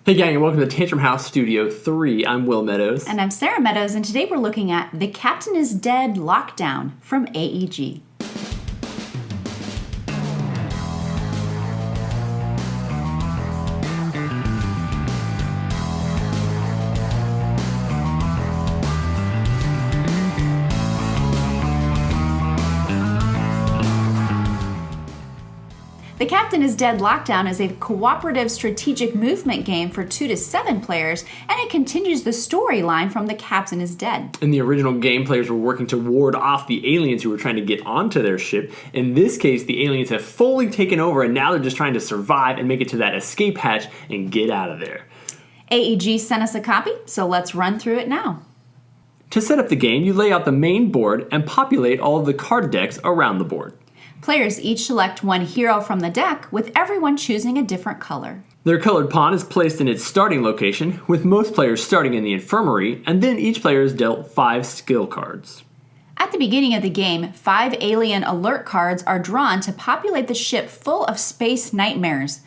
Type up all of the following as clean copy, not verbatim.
Hey gang, and welcome to Tantrum House Studio 3. I'm Will Meadows. And I'm Sara Meadows, and today we're looking at The Captain is Dead Lockdown from AEG. The Captain is Dead Lockdown is a cooperative strategic movement game for 2 to 7 players, and it continues the storyline from The Captain is Dead. In the original game, players were working to ward off the aliens who were trying to get onto their ship. In this case, the aliens have fully taken over, and now they're just trying to survive and make it to that escape hatch and get out of there. AEG sent us a copy, so let's run through it now. To set up the game, you lay out the main board and populate all of the card decks around the board. Players each select one hero from the deck, with everyone choosing a different color. Their colored pawn is placed in its starting location, with most players starting in the infirmary, and then each player is dealt 5 skill cards. At the beginning of the game, 5 alien alert cards are drawn to populate the ship full of space nightmares.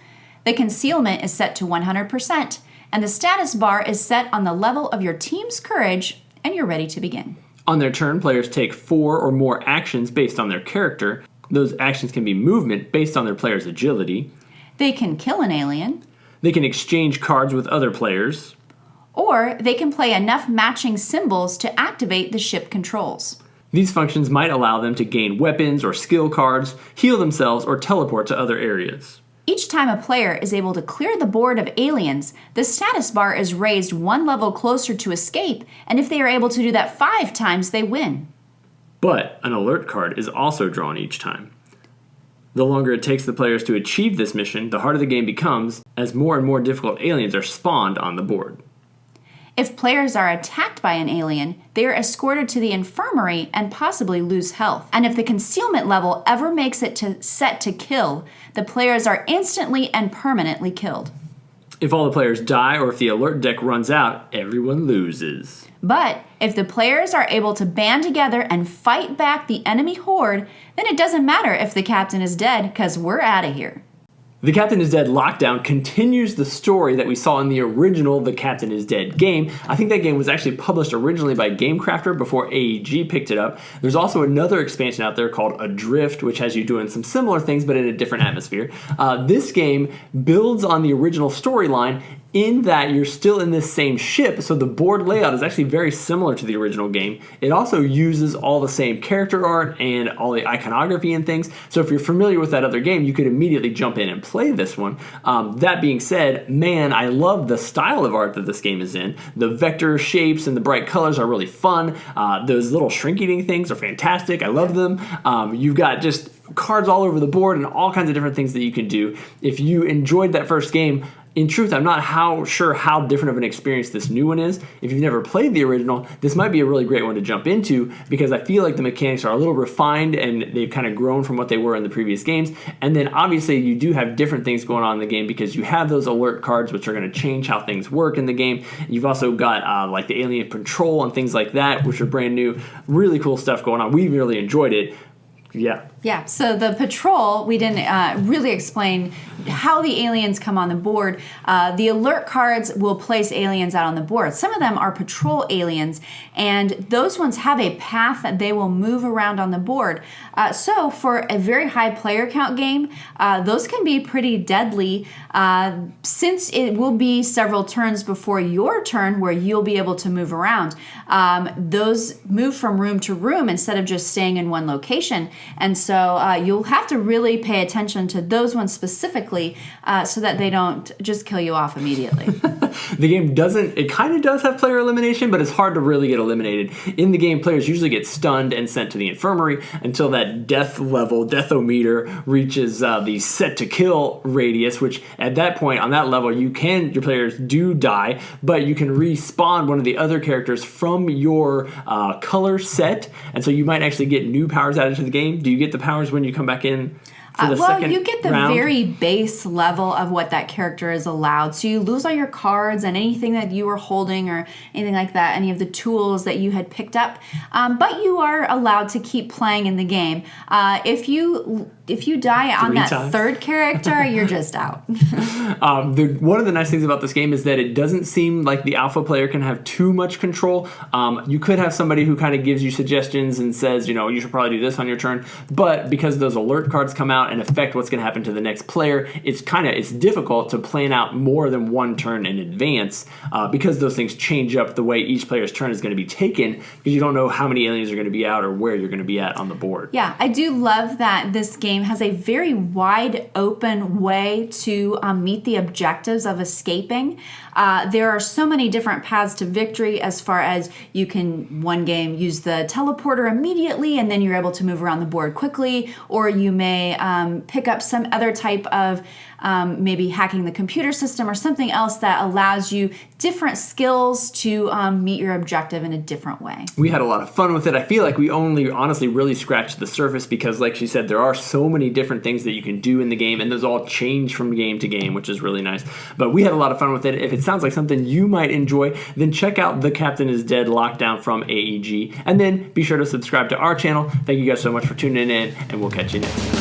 The concealment is set to 100%, and the status bar is set on the level of your team's courage, and you're ready to begin. On their turn, players take 4 or more actions based on their character. Those actions can be movement based on their player's agility. They can kill an alien. They can exchange cards with other players. Or they can play enough matching symbols to activate the ship controls. These functions might allow them to gain weapons or skill cards, heal themselves, or teleport to other areas. Each time a player is able to clear the board of aliens, the status bar is raised 1 level closer to escape, and if they are able to do that 5 times, they win. But an alert card is also drawn each time. The longer it takes the players to achieve this mission, the harder the game becomes, as more and more difficult aliens are spawned on the board. If players are attacked by an alien, they are escorted to the infirmary and possibly lose health. And if the concealment level ever makes it to set to kill, the players are instantly and permanently killed. If all the players die or if the alert deck runs out, everyone loses. But if the players are able to band together and fight back the enemy horde, then it doesn't matter if the captain is dead, because we're out of here. The Captain is Dead Lockdown continues the story that we saw in the original The Captain is Dead game. I think that game was actually published originally by GameCrafter before AEG picked it up. There's also another expansion out there called Adrift, which has you doing some similar things but in a different atmosphere. This game builds on the original storyline in that you're still in this same ship, so the board layout is actually very similar to the original game. It also uses all the same character art and all the iconography and things, so if you're familiar with that other game, you could immediately jump in and play this one. That being said, man, I love the style of art that this game is in. The vector shapes and the bright colors are really fun. Those little shrink-eating things are fantastic. I love them. You've got just cards all over the board and all kinds of different things that you can do. If you enjoyed that first game, in truth, I'm not sure how different of an experience this new one is. If you've never played the original, this might be a really great one to jump into because I feel like the mechanics are a little refined and they've kind of grown from what they were in the previous games. And then obviously you do have different things going on in the game because you have those alert cards which are going to change how things work in the game. You've also got like the alien patrol and things like that, which are brand new. Really cool stuff going on. We really enjoyed it. Yeah, so the patrol, we didn't really explain how the aliens come on the board. The alert cards will place aliens out on the board. Some of them are patrol aliens, and those ones have a path that they will move around on the board. So for a very high player count game, those can be pretty deadly since it will be several turns before your turn where you'll be able to move around. Those move from room to room instead of just staying in one location. And so you'll have to really pay attention to those ones specifically so that they don't just kill you off immediately. The game it kind of does have player elimination, but it's hard to really get eliminated. In the game, players usually get stunned and sent to the infirmary until that deathometer reaches the set to kill radius, which at that point, on that level, your players do die, but you can respawn one of the other characters from your color set, and so you might actually get new powers added to the game. Do you get the powers when you come back in for the second you get the round? very base level of what that character is allowed. So you lose all your cards and anything that you were holding or anything like that, any of the tools that you had picked up. But you are allowed to keep playing in the game. If if you die on 3 that times. third character, you're just out. One of the nice things about this game is that it doesn't seem like the alpha player can have too much control. You could have somebody who kind of gives you suggestions and says, you should probably do this on your turn. But because those alert cards come out and affect what's going to happen to the next player, it's difficult to plan out more than one turn in advance because those things change up the way each player's turn is going to be taken because you don't know how many aliens are going to be out or where you're going to be at on the board. Yeah, I do love that this game has a very wide open way to meet the objectives of escaping. There are so many different paths to victory as far as you can, one game, use the teleporter immediately and then you're able to move around the board quickly, or you may pick up some other type of maybe hacking the computer system or something else that allows you different skills to meet your objective in a different way. We had a lot of fun with it. I feel like we only honestly really scratched the surface because, like she said, there are so many different things that you can do in the game, and those all change from game to game, which is really nice. But we had a lot of fun with it. If it sounds like something you might enjoy, then check out The Captain is Dead Lockdown from AEG, and then be sure to subscribe to our channel. Thank you guys so much for tuning in, and we'll catch you next time.